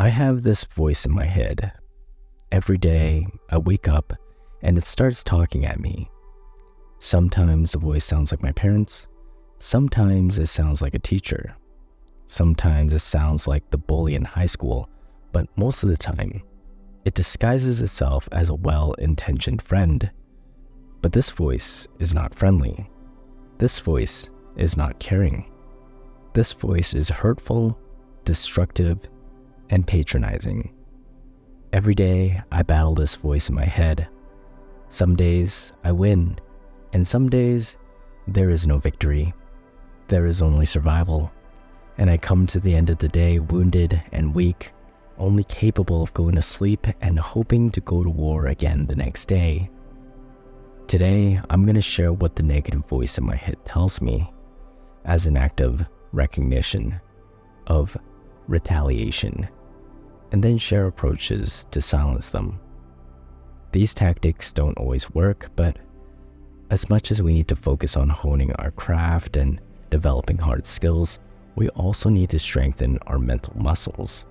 I have this voice in my head. Every day, I wake up and it starts talking at me. Sometimes the voice sounds like my parents. Sometimes it sounds like a teacher. Sometimes it sounds like the bully in high school, but most of the time, it disguises itself as a well-intentioned friend. But this voice is not friendly. This voice is not caring. This voice is hurtful, destructive, and patronizing. Every day, I battle this voice in my head. Some days, I win, and some days, there is no victory. There is only survival, and I come to the end of the day wounded and weak, only capable of going to sleep and hoping to go to war again the next day. Today, I'm going to share what the negative voice in my head tells me as an act of recognition, of retaliation, and then share approaches to silence them. These tactics don't always work, but as much as we need to focus on honing our craft and developing hard skills, we also need to strengthen our mental muscles.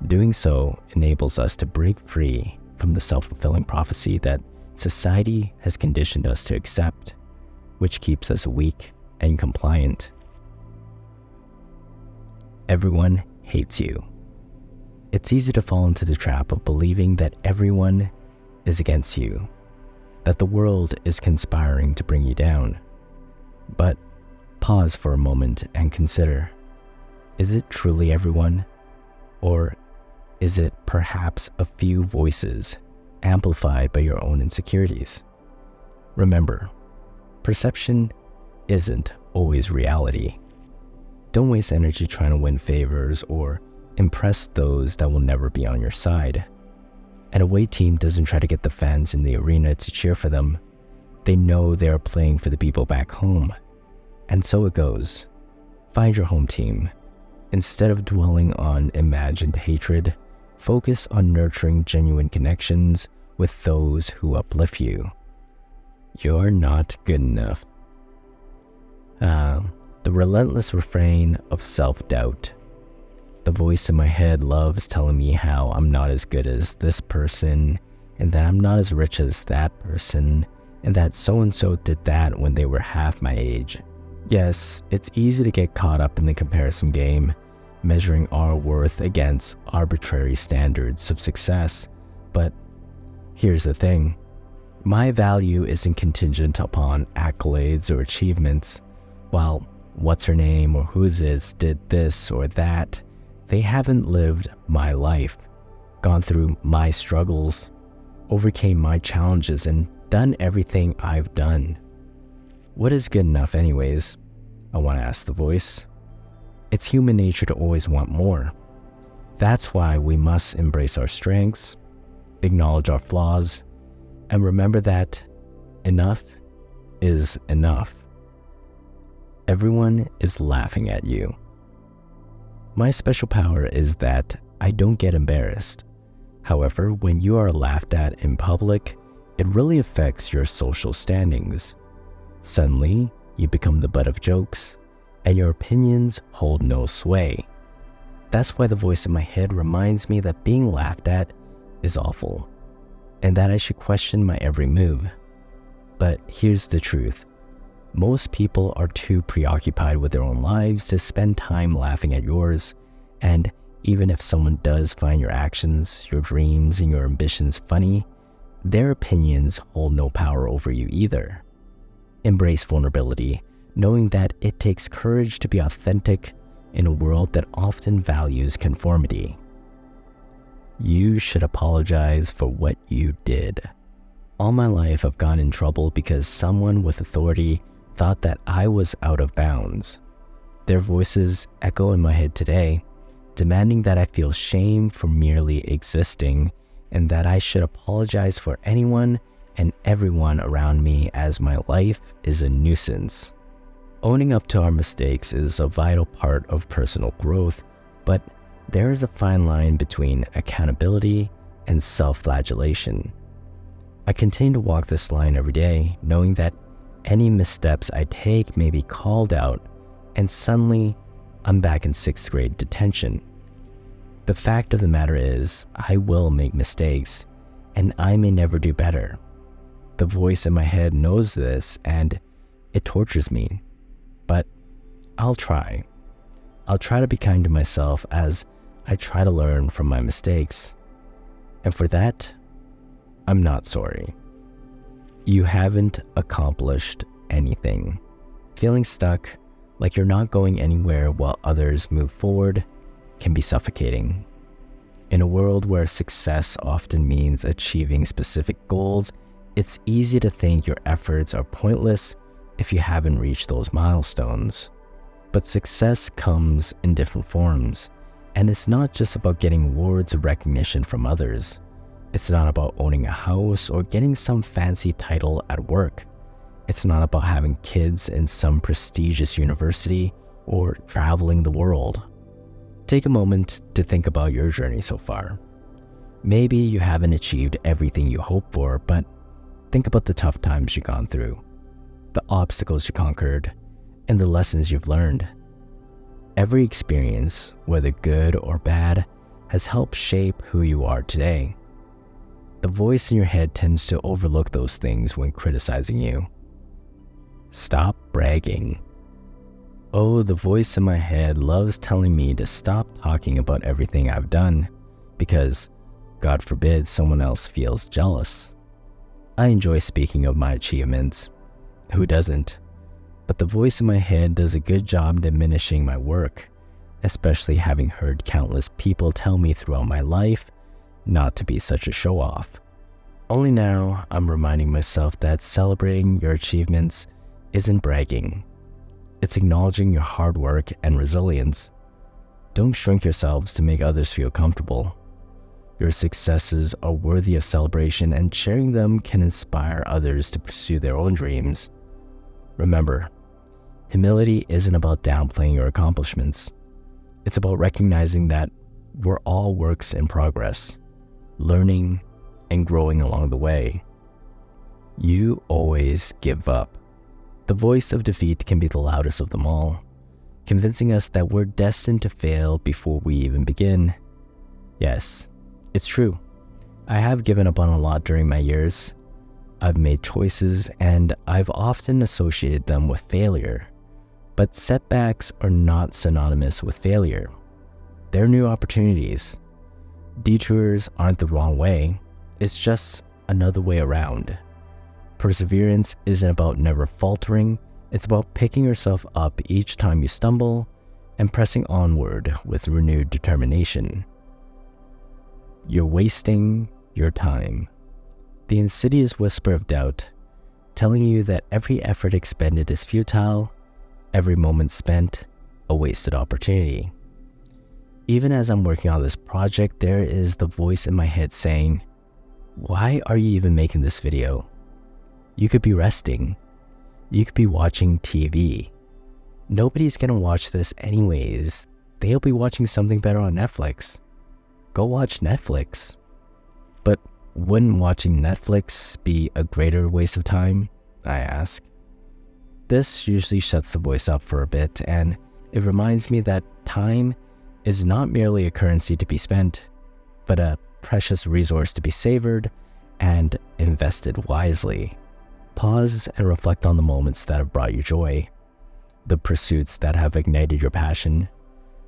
Doing so enables us to break free from the self-fulfilling prophecy that society has conditioned us to accept, which keeps us weak and compliant. Everyone hates you. It's easy to fall into the trap of believing that everyone is against you, that the world is conspiring to bring you down. But pause for a moment and consider, is it truly everyone? Or is it perhaps a few voices amplified by your own insecurities? Remember, perception isn't always reality. Don't waste energy trying to win favors or impress those that will never be on your side. An away team doesn't try to get the fans in the arena to cheer for them. They know they are playing for the people back home. And so it goes. Find your home team. Instead of dwelling on imagined hatred, focus on nurturing genuine connections with those who uplift you. You're not good enough. The relentless refrain of self-doubt. The voice in my head loves telling me how I'm not as good as this person, and that I'm not as rich as that person, and that so-and-so did that when they were half my age. Yes, it's easy to get caught up in the comparison game, measuring our worth against arbitrary standards of success. But here's the thing. My value isn't contingent upon accolades or achievements. While what's her name or whose is did this or that, they haven't lived my life, gone through my struggles, overcame my challenges, and done everything I've done. What is good enough anyways? I want to ask the voice. It's human nature to always want more. That's why we must embrace our strengths, acknowledge our flaws, and remember that enough is enough. Everyone is laughing at you. My special power is that I don't get embarrassed. However, when you are laughed at in public, it really affects your social standings. Suddenly, you become the butt of jokes, and your opinions hold no sway. That's why the voice in my head reminds me that being laughed at is awful, and that I should question my every move. But here's the truth. Most people are too preoccupied with their own lives to spend time laughing at yours, and even if someone does find your actions, your dreams, and your ambitions funny, their opinions hold no power over you either. Embrace vulnerability, knowing that it takes courage to be authentic in a world that often values conformity. You should apologize for what you did. All my life I've gotten in trouble because someone with authority thought that I was out of bounds. Their voices echo in my head today, demanding that I feel shame for merely existing and that I should apologize for anyone and everyone around me as my life is a nuisance. Owning up to our mistakes is a vital part of personal growth, but there is a fine line between accountability and self-flagellation. I continue to walk this line every day, knowing that any missteps I take may be called out, and suddenly I'm back in 6th grade detention. The fact of the matter is, I will make mistakes, and I may never do better. The voice in my head knows this, and it tortures me. But I'll try. I'll try to be kind to myself as I try to learn from my mistakes. And for that, I'm not sorry. You haven't accomplished anything. Feeling stuck, like you're not going anywhere while others move forward, can be suffocating. In a world where success often means achieving specific goals, it's easy to think your efforts are pointless if you haven't reached those milestones. But success comes in different forms, and it's not just about getting awards or recognition from others. It's not about owning a house or getting some fancy title at work. It's not about having kids in some prestigious university or traveling the world. Take a moment to think about your journey so far. Maybe you haven't achieved everything you hoped for, but think about the tough times you've gone through, the obstacles you conquered, and the lessons you've learned. Every experience, whether good or bad, has helped shape who you are today. The voice in your head tends to overlook those things when criticizing you. Stop bragging. Oh, the voice in my head loves telling me to stop talking about everything I've done because, God forbid, someone else feels jealous. I enjoy speaking of my achievements. Who doesn't? But the voice in my head does a good job diminishing my work, especially having heard countless people tell me throughout my life not to be such a show-off. Only now I'm reminding myself that celebrating your achievements isn't bragging. It's acknowledging your hard work and resilience. Don't shrink yourselves to make others feel comfortable. Your successes are worthy of celebration, and sharing them can inspire others to pursue their own dreams. Remember, humility isn't about downplaying your accomplishments. It's about recognizing that we're all works in progress, learning and growing along the way. You always give up. The voice of defeat can be the loudest of them all, convincing us that we're destined to fail before we even begin. Yes, it's true. I have given up on a lot during my years. I've made choices, and I've often associated them with failure. But setbacks are not synonymous with failure. They're new opportunities. Detours aren't the wrong way. It's just another way around. Perseverance isn't about never faltering. It's about picking yourself up each time you stumble and pressing onward with renewed determination. You're wasting your time. The insidious whisper of doubt, telling you that every effort expended is futile, every moment spent, a wasted opportunity. Even as I'm working on this project, there is the voice in my head saying, "Why are you even making this video? You could be resting. You could be watching TV. Nobody's gonna watch this anyways. They'll be watching something better on Netflix. Go watch Netflix." But wouldn't watching Netflix be a greater waste of time? I ask. This usually shuts the voice up for a bit, and it reminds me that time is not merely a currency to be spent, but a precious resource to be savored and invested wisely. Pause and reflect on the moments that have brought you joy, the pursuits that have ignited your passion,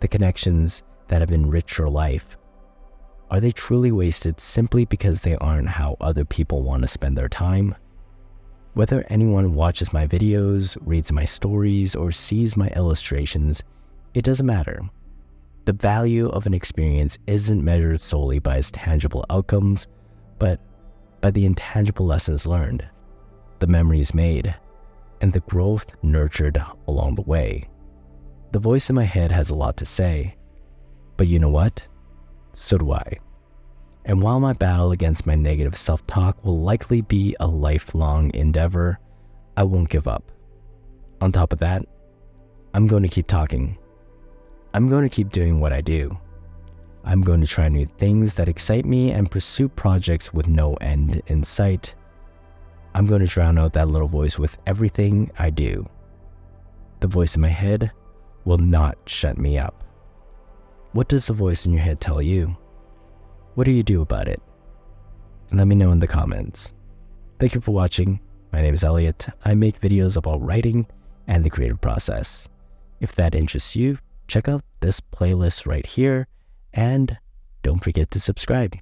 the connections that have enriched your life. Are they truly wasted simply because they aren't how other people want to spend their time? Whether anyone watches my videos, reads my stories, or sees my illustrations, it doesn't matter. The value of an experience isn't measured solely by its tangible outcomes, but by the intangible lessons learned, the memories made, and the growth nurtured along the way. The voice in my head has a lot to say, but you know what? So do I. And while my battle against my negative self-talk will likely be a lifelong endeavor, I won't give up. On top of that, I'm going to keep talking. I'm going to keep doing what I do. I'm going to try new things that excite me and pursue projects with no end in sight. I'm going to drown out that little voice with everything I do. The voice in my head will not shut me up. What does the voice in your head tell you? What do you do about it? Let me know in the comments. Thank you for watching. My name is Elliot. I make videos about writing and the creative process. If that interests you, check out this playlist right here, and don't forget to subscribe.